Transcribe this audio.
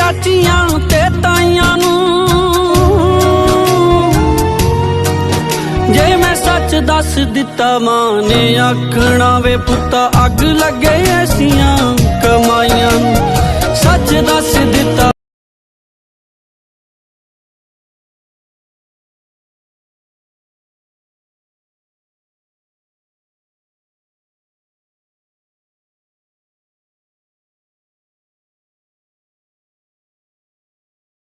ਚਾਚੀਆਂ ਤੇ ਤਾਈਆਂ ਨੂੰ। ਜੇ ਮੈਂ ਸੱਚ ਦੱਸ ਦਿੱਤਾ ਮਾਂ ਨੇ ਆਖਣਾ ਵੇ ਪੁੱਤਾ ਅੱਗ ਲੱਗੇ ਐਸੀਆਂ ਕਮਾਈਆਂ ਨੂੰ। ਸੱਚ ਦੱਸ ਦਿੱਤਾ